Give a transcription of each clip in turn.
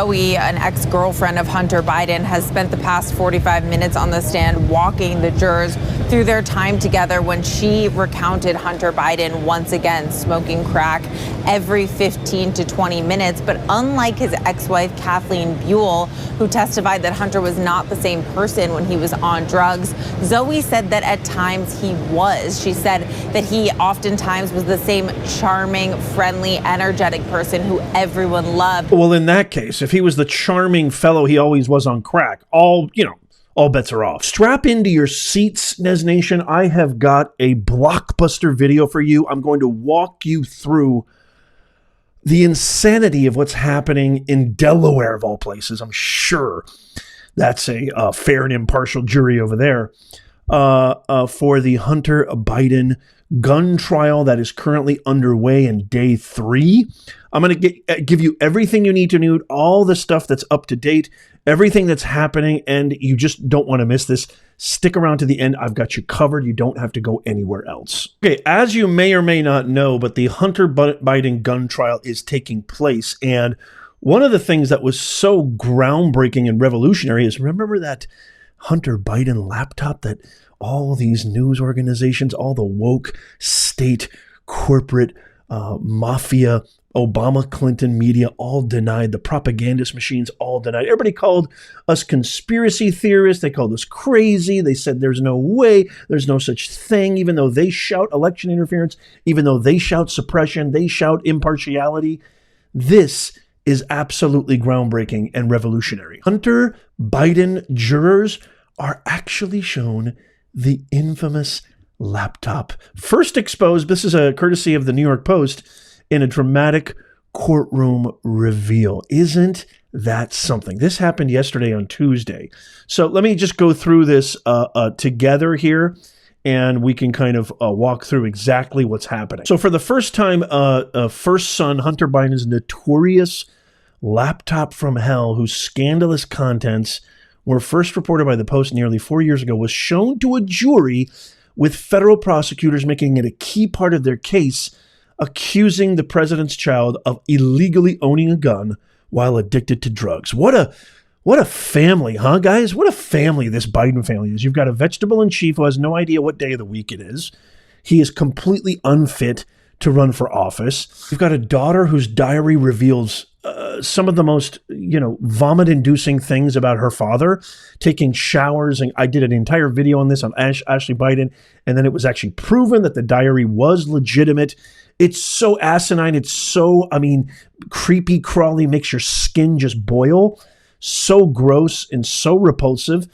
Zoe, an ex-girlfriend of Hunter Biden, has spent the past 45 minutes on the stand walking the jurors through their time together when she recounted Hunter Biden once again smoking crack every 15 to 20 minutes. But unlike his ex-wife, Kathleen Buell, who testified that Hunter was not the same person when he was on drugs, Zoe said that at times he was. She said that he oftentimes was the same charming, friendly, energetic person who everyone loved. Well, in that case, if he was the charming fellow he always was on crack, all bets are off. Strap into your seats, Nez Nation. I have got a blockbuster video for you. I'm going to walk you through the insanity of what's happening in Delaware, of all places. I'm sure that's a fair and impartial jury over there for the Hunter Biden gun trial that is currently underway in day 3. I'm going to give you everything you need to know, all the stuff that's up to date, everything that's happening, and you just don't want to miss this. Stick around to the end. I've got you covered. You don't have to go anywhere else. Okay, as you may or may not know, but the Hunter Biden gun trial is taking place, and one of the things that was so groundbreaking and revolutionary is, remember that Hunter Biden laptop that all these news organizations, all the woke state corporate mafia, Obama, Clinton media all denied, the propagandist machines all denied. Everybody called us conspiracy theorists. They called us crazy. They said there's no way, there's no such thing, even though they shout election interference, even though they shout suppression, they shout impartiality. This is absolutely groundbreaking and revolutionary. Hunter Biden jurors are actually shown the infamous laptop. First exposed, this is a courtesy of the New York Post, in a dramatic courtroom reveal. Isn't that something? This happened yesterday on Tuesday. So let me just go through this together here, and we can kind of walk through exactly what's happening. So for the first time, first son, Hunter Biden's notorious laptop from hell, whose scandalous contents were first reported by the Post nearly 4 years ago, was shown to a jury with federal prosecutors making it a key part of their case, accusing the president's child of illegally owning a gun while addicted to drugs. What a family, huh, guys? What a family this Biden family is. You've got a vegetable in chief who has no idea what day of the week it is. He is completely unfit to run for office. You've got a daughter whose diary reveals some of the most, vomit-inducing things about her father, taking showers. And I did an entire video on this on Ashley Biden, and then it was actually proven that the diary was legitimate. It's so asinine. It's so, creepy, crawly, makes your skin just boil. So gross and so repulsive.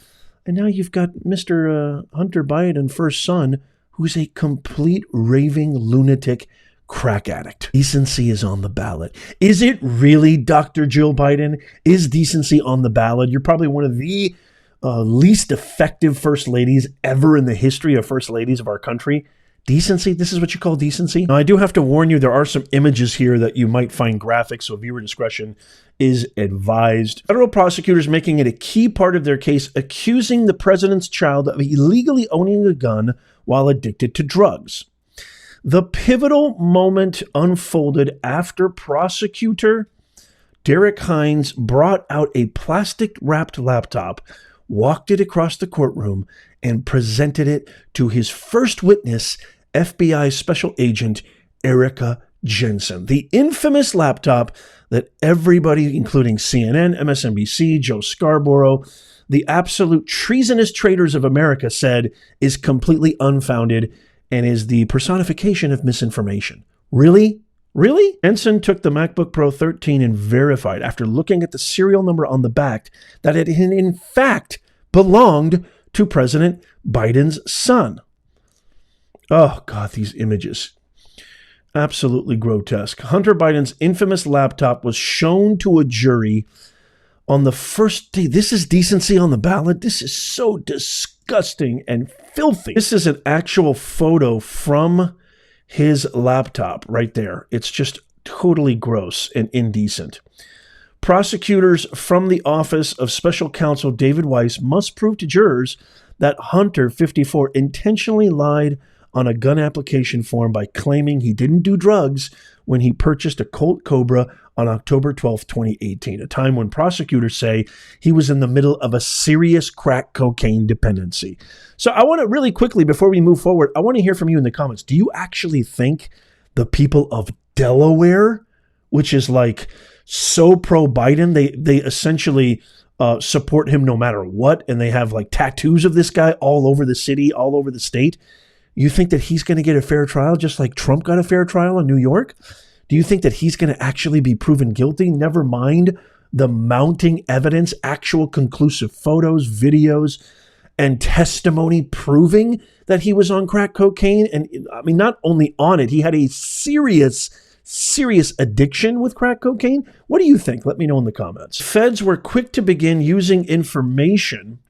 And now you've got Mr. Hunter Biden, first son, who's a complete raving lunatic crack addict. Decency is on the ballot. Is it really, Dr. Jill Biden? Is decency on the ballot? You're probably one of the least effective first ladies ever in the history of first ladies of our country. Decency? This is what you call decency? Now, I do have to warn you, there are some images here that you might find graphic, so viewer discretion is advised. Federal prosecutors making it a key part of their case, accusing the president's child of illegally owning a gun while addicted to drugs. The pivotal moment unfolded after prosecutor Derek Hines brought out a plastic-wrapped laptop, walked it across the courtroom, and presented it to his first witness, FBI Special Agent Erica Jensen. The infamous laptop that everybody, including CNN, MSNBC, Joe Scarborough, the absolute treasonous traitors of America, said is completely unfounded and is the personification of misinformation. Really? Really? Jensen took the MacBook Pro 13 and verified, after looking at the serial number on the back, that it in fact belonged to President Biden's son. Oh, God, these images. Absolutely grotesque. Hunter Biden's infamous laptop was shown to a jury on the first day. This is decency on the ballot. This is so disgusting and filthy. This is an actual photo from his laptop right there. It's just totally gross and indecent. Prosecutors from the Office of Special Counsel David Weiss must prove to jurors that Hunter, 54, intentionally lied on a gun application form by claiming he didn't do drugs when he purchased a Colt Cobra on October 12, 2018, a time when prosecutors say he was in the middle of a serious crack cocaine dependency. So I want to really quickly, before we move forward, I want to hear from you in the comments. Do you actually think the people of Delaware, which is like so pro-Biden, they essentially support him no matter what, and they have like tattoos of this guy all over the city, all over the state? You think that he's going to get a fair trial just like Trump got a fair trial in New York? Do you think that he's going to actually be proven guilty? Never mind the mounting evidence, actual conclusive photos, videos, and testimony proving that he was on crack cocaine. And I mean, not only on it, he had a serious addiction with crack cocaine. What do you think? Let me know in the comments. Feds were quick to begin using information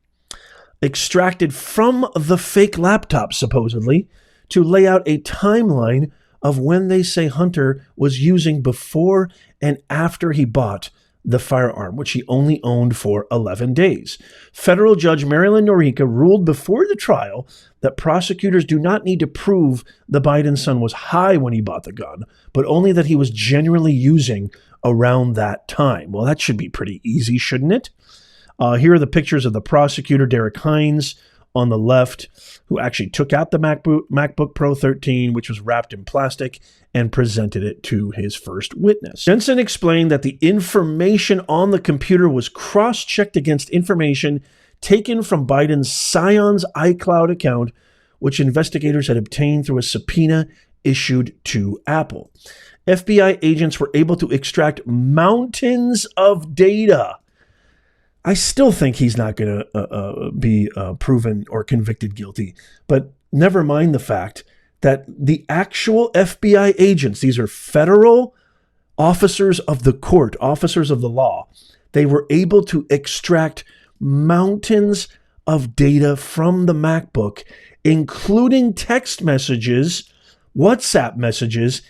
extracted from the fake laptop, supposedly, to lay out a timeline of when they say Hunter was using before and after he bought the firearm, which he only owned for 11 days. Federal Judge Marilyn Norica ruled before the trial that prosecutors do not need to prove the Biden son was high when he bought the gun, but only that he was genuinely using around that time. Well, that should be pretty easy, shouldn't it? Here are the pictures of the prosecutor, Derek Hines, on the left, who actually took out the MacBook Pro 13, which was wrapped in plastic, and presented it to his first witness. Jensen explained that the information on the computer was cross-checked against information taken from Biden's Scion's iCloud account, which investigators had obtained through a subpoena issued to Apple. FBI agents were able to extract mountains of data. I still think he's not going to be proven or convicted guilty, but never mind the fact that the actual FBI agents, these are federal officers of the court, officers of the law, they were able to extract mountains of data from the MacBook, including text messages, WhatsApp messages,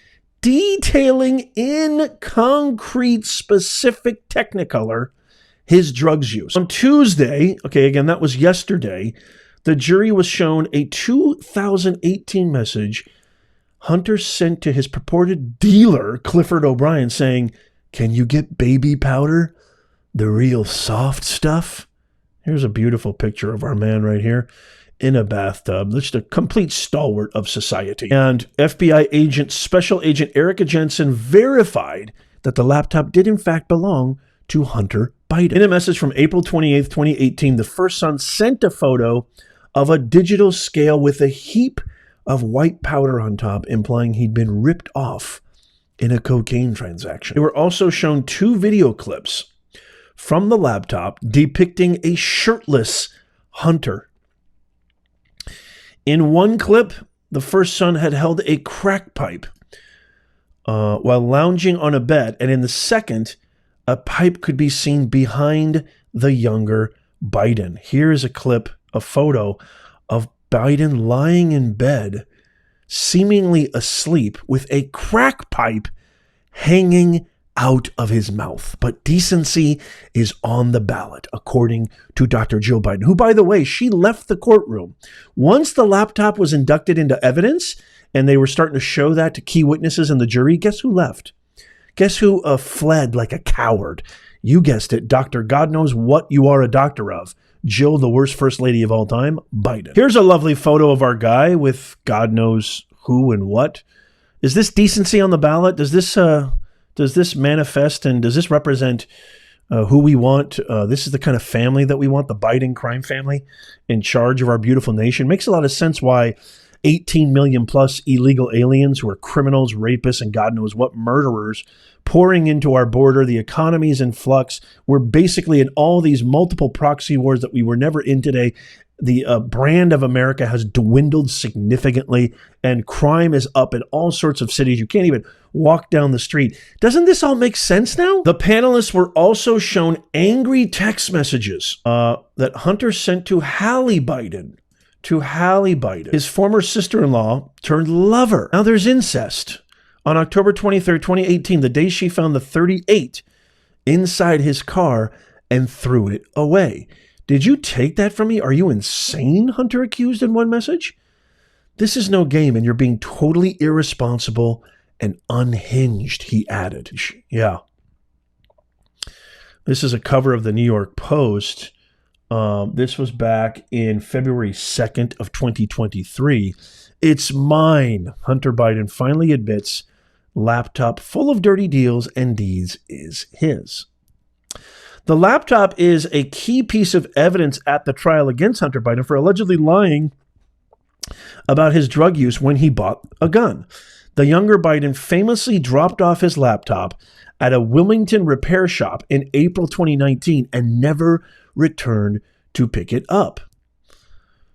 detailing in concrete, specific Technicolor his drugs use. On Tuesday, okay, again, that was yesterday, the jury was shown a 2018 message Hunter sent to his purported dealer, Clifford O'Brien, saying, "Can you get baby powder? The real soft stuff?" Here's a beautiful picture of our man right here in a bathtub. Just a complete stalwart of society. And FBI agent, Special Agent Erica Jensen verified that the laptop did in fact belong to Hunter Biden. In a message from April 28th, 2018, the first son sent a photo of a digital scale with a heap of white powder on top, implying he'd been ripped off in a cocaine transaction. They were also shown 2 video clips from the laptop depicting a shirtless Hunter. In one clip, the first son had held a crack pipe while lounging on a bed, and in the second, a pipe could be seen behind the younger Biden. Here is a clip, a photo of Biden lying in bed, seemingly asleep, with a crack pipe hanging out of his mouth. But decency is on the ballot, according to Dr. Jill Biden, who, by the way, she left the courtroom. Once the laptop was inducted into evidence and they were starting to show that to key witnesses and the jury, guess who left? Guess who fled like a coward? You guessed it, Dr. God knows what you are a doctor of. Jill, the worst first lady of all time, Biden. Here's a lovely photo of our guy with God knows who and what. Is this decency on the ballot? Does this manifest and does this represent who we want? This is the kind of family that we want, the Biden crime family in charge of our beautiful nation. Makes a lot of sense why 18 million plus illegal aliens who are criminals, rapists, and God knows what murderers pouring into our border. The economy is in flux. We're basically in all these multiple proxy wars that we were never in today. The brand of America has dwindled significantly, and crime is up in all sorts of cities. You can't even walk down the street. Doesn't this all make sense now? The panelists were also shown angry text messages that Hunter sent to Hallie Biden. His former sister-in-law turned lover. Now there's incest. On October 23rd, 2018, the day she found the .38 inside his car and threw it away. Did you take that from me? Are you insane? Hunter accused in one message. This is no game, and you're being totally irresponsible and unhinged, he added. Yeah. This is a cover of the New York Post. This was back in February 2nd of 2023. It's mine. Hunter Biden finally admits laptop full of dirty deals and deeds is his. The laptop is a key piece of evidence at the trial against Hunter Biden for allegedly lying about his drug use when he bought a gun. The younger Biden famously dropped off his laptop at a Wilmington repair shop in April 2019 and never returned to pick it up.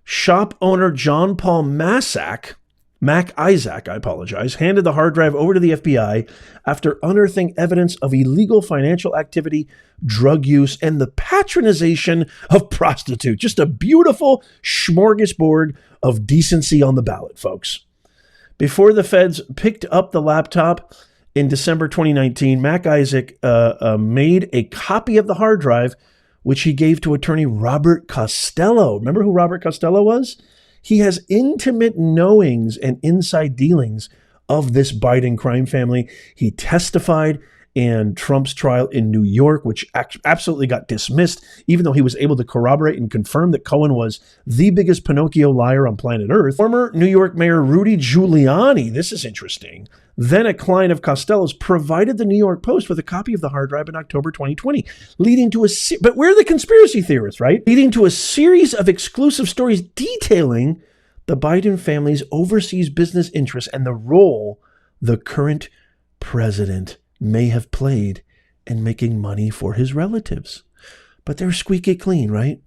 Shop owner John Paul Mac Isaac, handed the hard drive over to the FBI after unearthing evidence of illegal financial activity, drug use, and the patronization of prostitutes. Just a beautiful smorgasbord of decency on the ballot, folks. Before the feds picked up the laptop in December 2019, Mac Isaac made a copy of the hard drive, which he gave to attorney Robert Costello. Remember who Robert Costello was? He has intimate knowings and inside dealings of this Biden crime family. He testified in Trump's trial in New York, which absolutely got dismissed, even though he was able to corroborate and confirm that Cohen was the biggest Pinocchio liar on planet Earth. Former New York Mayor Rudy Giuliani, this is interesting, then a client of Costello's, provided the New York Post with a copy of the hard drive in October 2020, leading to but we're the conspiracy theorists, right? Leading to a series of exclusive stories detailing the Biden family's overseas business interests and the role the current president may have played in making money for his relatives. But they're squeaky clean, right?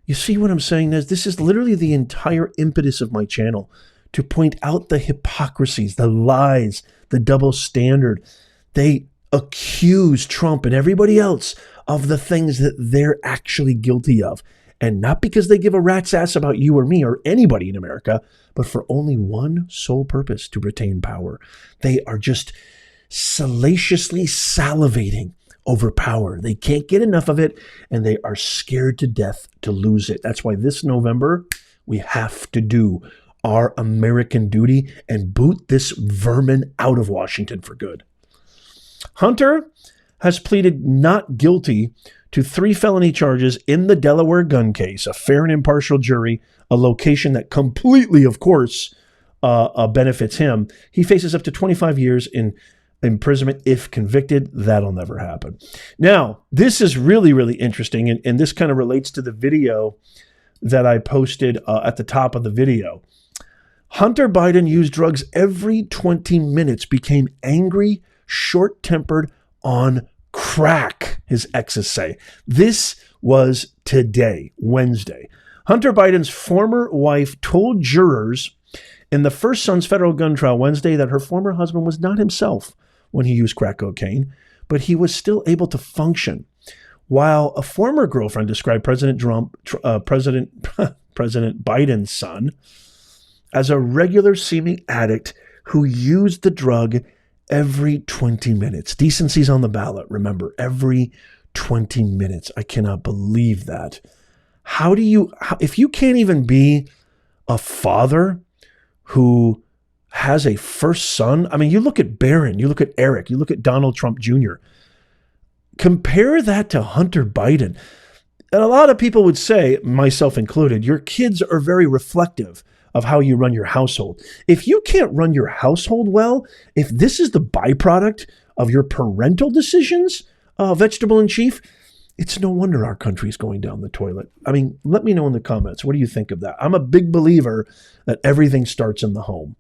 You see what I'm saying? This is literally the entire impetus of my channel, to point out the hypocrisies, the lies, the double standard. They accuse Trump and everybody else of the things that they're actually guilty of. And not because they give a rat's ass about you or me or anybody in America, but for only one sole purpose: to retain power. They are just salaciously salivating over power. They can't get enough of it, and they are scared to death to lose it. That's why this November, we have to do our American duty and boot this vermin out of Washington for good. Hunter has pleaded not guilty to 3 felony charges in the Delaware gun case, a fair and impartial jury, a location that completely, of course, benefits him. He faces up to 25 years in imprisonment if convicted. That'll never happen. Now, this is really, really interesting, and this kind of relates to the video that I posted at the top of the video. Hunter Biden used drugs every 20 minutes, became angry, short-tempered, on crack, his exes say. This was today, Wednesday. Hunter Biden's former wife told jurors in the first son's federal gun trial Wednesday that her former husband was not himself when he used crack cocaine, but he was still able to function. While a former girlfriend described President Biden's son as a regular seeming addict who used the drug every 20 minutes. Decency's on the ballot, remember, every 20 minutes. I cannot believe that. If you can't even be a father who has a first son, I mean, you look at Barron, you look at Eric, you look at Donald Trump Jr., compare that to Hunter Biden. And a lot of people would say, myself included, your kids are very reflective of how you run your household. If you can't run your household well, if this is the byproduct of your parental decisions, vegetable in chief, it's no wonder our country is going down the toilet. I mean, let me know in the comments. What do you think of that? I'm a big believer that everything starts in the home.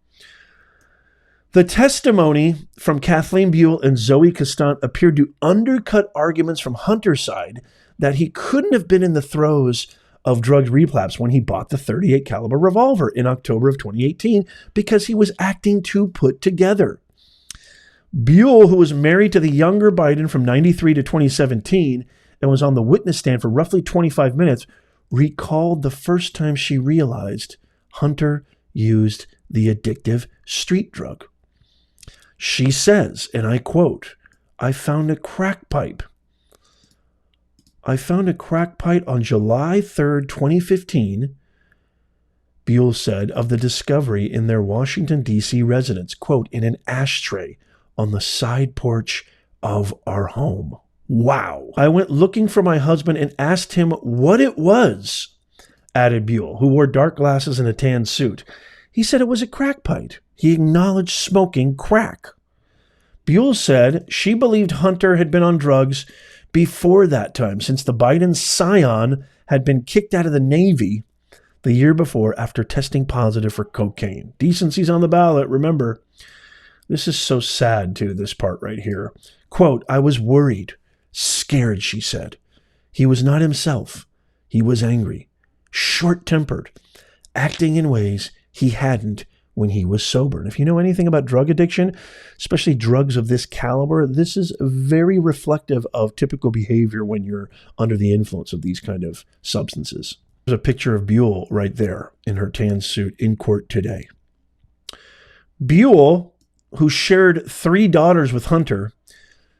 The testimony from Kathleen Buell and Zoe Castant appeared to undercut arguments from Hunter's side that he couldn't have been in the throes of drug relapse when he bought the .38 caliber revolver in October of 2018 because he was acting too put together. Buell, who was married to the younger Biden from 93 to 2017 and was on the witness stand for roughly 25 minutes, recalled the first time she realized Hunter used the addictive street drug. She says, and I quote, I found a crack pipe on July 3rd, 2015, Buell said of the discovery in their Washington, D.C. residence, quote, in an ashtray on the side porch of our home. Wow. I went looking for my husband and asked him what it was, added Buell, who wore dark glasses and a tan suit. He said it was a crack pipe. He acknowledged smoking crack. Buell said she believed Hunter had been on drugs before that time, since the Biden scion had been kicked out of the Navy the year before after testing positive for cocaine. Decency's on the ballot, remember. This is so sad, too, this part right here. Quote, I was worried, scared, she said. He was not himself. He was angry, short-tempered, acting in ways he hadn't when he was sober. And if you know anything about drug addiction, especially drugs of this caliber, this is very reflective of typical behavior when you're under the influence of these kind of substances. There's a picture of Buell right there in her tan suit in court today. Buell, who shared 3 daughters with Hunter,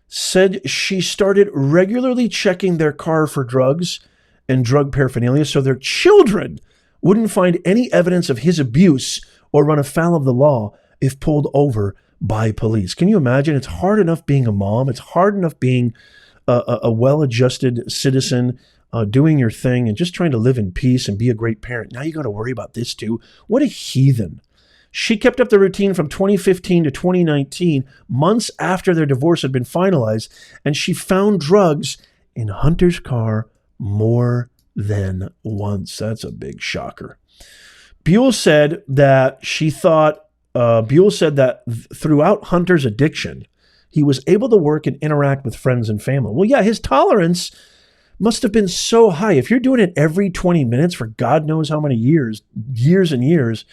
said she started regularly checking their car for drugs and drug paraphernalia so their children wouldn't find any evidence of his abuse or run afoul of the law if pulled over by police. Can you imagine? It's hard enough being a mom. It's hard enough being a well-adjusted citizen, doing your thing and just trying to live in peace and be a great parent. Now you got to worry about this too. What a heathen. She kept up the routine from 2015 to 2019, months after their divorce had been finalized, and she found drugs in Hunter's car more than once. That's a big shocker. Buell said that throughout Hunter's addiction, he was able to work and interact with friends and family. Well, yeah, his tolerance must have been so high. If you're doing it every 20 minutes for God knows how many years and years,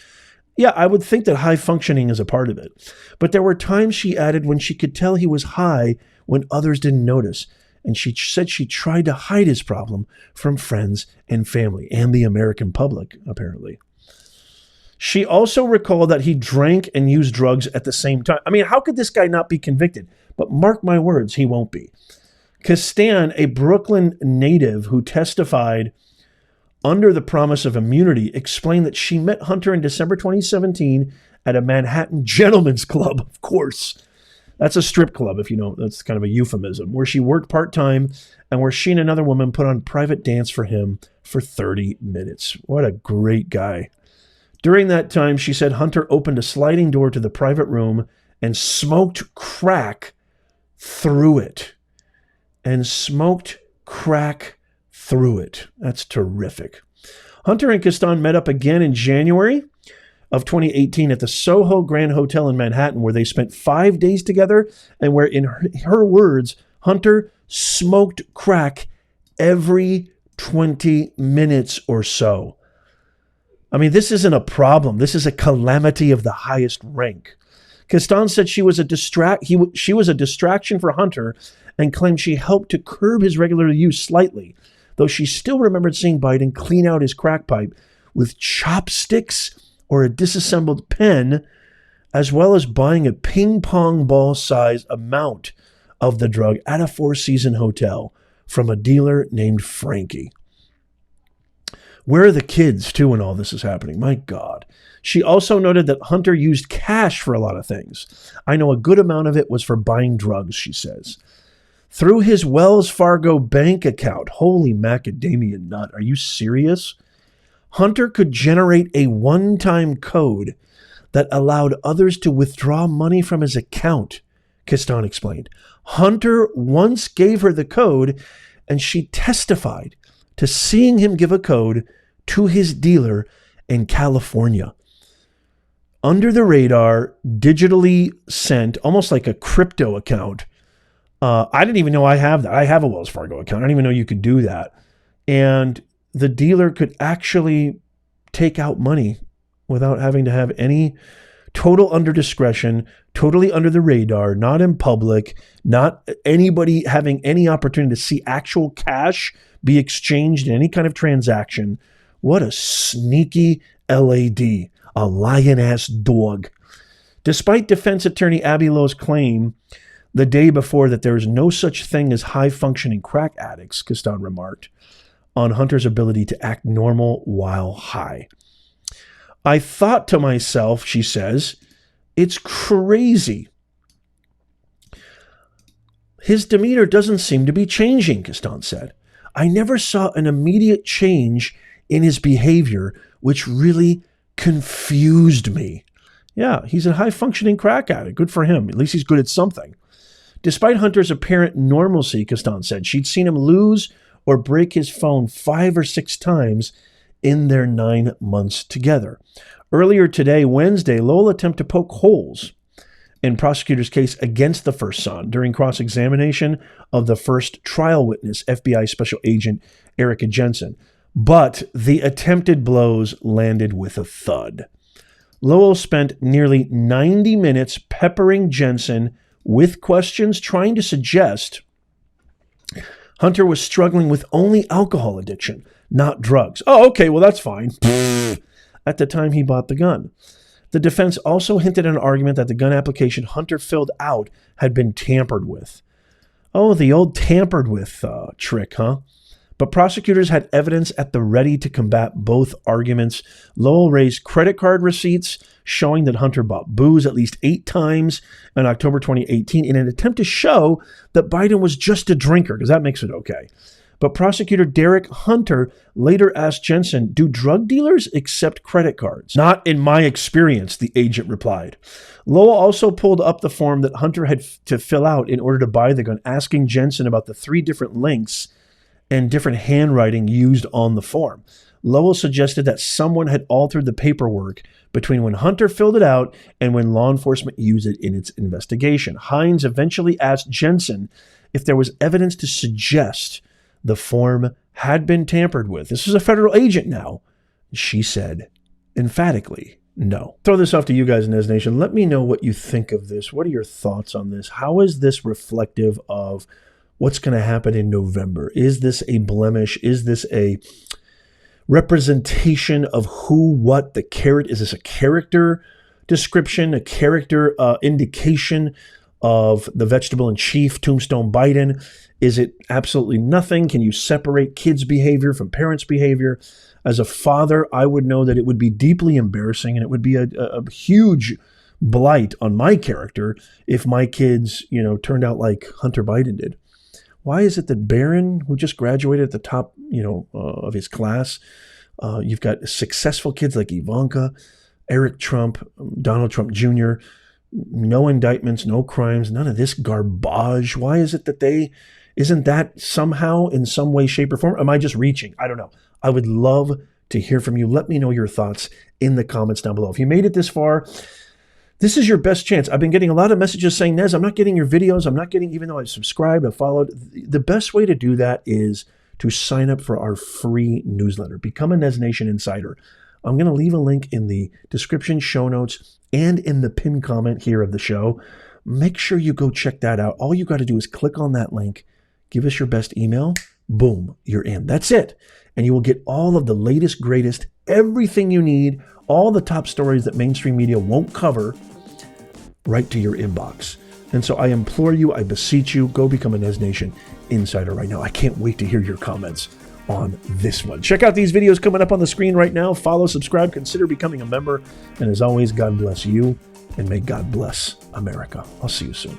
yeah, I would think that high functioning is a part of it. But there were times, she added, when she could tell he was high when others didn't notice. And she said she tried to hide his problem from friends and family and the American public, apparently. She also recalled that he drank and used drugs at the same time. I mean, how could this guy not be convicted? But mark my words, he won't be. Castan, a Brooklyn native who testified under the promise of immunity, explained that she met Hunter in December 2017 at a Manhattan gentleman's club, of course. That's a strip club, if you know, that's kind of a euphemism, where she worked part-time and where she and another woman put on private dance for him for 30 minutes. What a great guy. During that time, she said Hunter opened a sliding door to the private room and smoked crack through it. That's terrific. Hunter and Castan met up again in January of 2018 at the Soho Grand Hotel in Manhattan, where they spent 5 days together and where, in her words, Hunter smoked crack every 20 minutes or so. I mean, this isn't a problem. This is a calamity of the highest rank. Castan said she was a distraction for Hunter and claimed she helped to curb his regular use slightly, though she still remembered seeing Biden clean out his crack pipe with chopsticks or a disassembled pen, as well as buying a ping pong ball size amount of the drug at a Four Seasons hotel from a dealer named Frankie. Where are the kids, too, when all this is happening? My God. She also noted that Hunter used cash for a lot of things. I know a good amount of it was for buying drugs, she says. Through his Wells Fargo bank account. Holy macadamia nut. Are you serious? Hunter could generate a one-time code that allowed others to withdraw money from his account, Castan explained. Hunter once gave her the code, and she testified to seeing him give a code to his dealer in California. Under the radar, digitally sent, almost like a crypto account. I didn't even know I have that. I have a Wells Fargo account. I didn't even know you could do that. And the dealer could actually take out money without having to have any, total under discretion, totally under the radar, not in public, not anybody having any opportunity to see actual cash be exchanged in any kind of transaction. What a sneaky LAD, a lion-ass dog. Despite defense attorney Abby Lowe's claim the day before that there is no such thing as high-functioning crack addicts, Castan remarked on Hunter's ability to act normal while high. I thought to myself, she says, it's crazy. His demeanor doesn't seem to be changing, Gaston said. I never saw an immediate change in his behavior, which really confused me. Yeah, he's a high-functioning crack addict. Good for him. At least he's good at something. Despite Hunter's apparent normalcy, Gaston said, she'd seen him lose or break his phone 5 or 6 times in their 9 months together. Earlier today, Wednesday, Lowell attempted to poke holes in prosecutor's case against the first son during cross-examination of the first trial witness, FBI Special Agent Erica Jensen. But the attempted blows landed with a thud. Lowell spent nearly 90 minutes peppering Jensen with questions trying to suggest Hunter was struggling with only alcohol addiction, not drugs. Oh, okay, well, that's fine. At the time he bought the gun. The defense also hinted at an argument that the gun application Hunter filled out had been tampered with. Oh, the old tampered with trick, huh? But prosecutors had evidence at the ready to combat both arguments. Lowell raised credit card receipts showing that Hunter bought booze at least 8 times in October 2018 in an attempt to show that Biden was just a drinker, because that makes it okay. But prosecutor Derek Hunter later asked Jensen, do drug dealers accept credit cards? Not in my experience, the agent replied. Lowell also pulled up the form that Hunter had to fill out in order to buy the gun, asking Jensen about the 3 different links and different handwriting used on the form. Lowell suggested that someone had altered the paperwork between when Hunter filled it out and when law enforcement used it in its investigation. Hines eventually asked Jensen if there was evidence to suggest the form had been tampered with. This is a federal agent now. She said emphatically no. Throw this off to you guys in Nez Nation. Let me know what you think of this. What are your thoughts on this? How is this reflective of what's going to happen in November? Is this a blemish? Is this a representation of who, what, the carrot? Is this a character description, a character indication of the vegetable in chief, Tombstone Biden? Is it absolutely nothing? Can you separate kids' behavior from parents' behavior? As a father, I would know that it would be deeply embarrassing and it would be a huge blight on my character if my kids, turned out like Hunter Biden did. Why is it that Barron, who just graduated at the top, of his class, you've got successful kids like Ivanka, Eric Trump, Donald Trump Jr., no indictments, no crimes, none of this garbage. Why is it that isn't that somehow in some way, shape, or form? Am I just reaching? I don't know. I would love to hear from you. Let me know your thoughts in the comments down below. If you made it this far, this is your best chance. I've been getting a lot of messages saying, Nez, I'm not getting your videos. I'm not getting, even though I've subscribed, I've followed. The best way to do that is to sign up for our free newsletter. Become a Nez Nation Insider. I'm going to leave a link in the description, show notes, and in the pinned comment here of the show. Make sure you go check that out. All you got to do is click on that link, give us your best email, boom, you're in. That's it. And you will get all of the latest, greatest, everything you need, all the top stories that mainstream media won't cover, right to your inbox. And so I implore you, I beseech you, go become a Nez Nation Insider right now. I can't wait to hear your comments on this one. Check out these videos coming up on the screen right now. Follow, subscribe, consider becoming a member. And as always, God bless you, and may God bless America. I'll see you soon.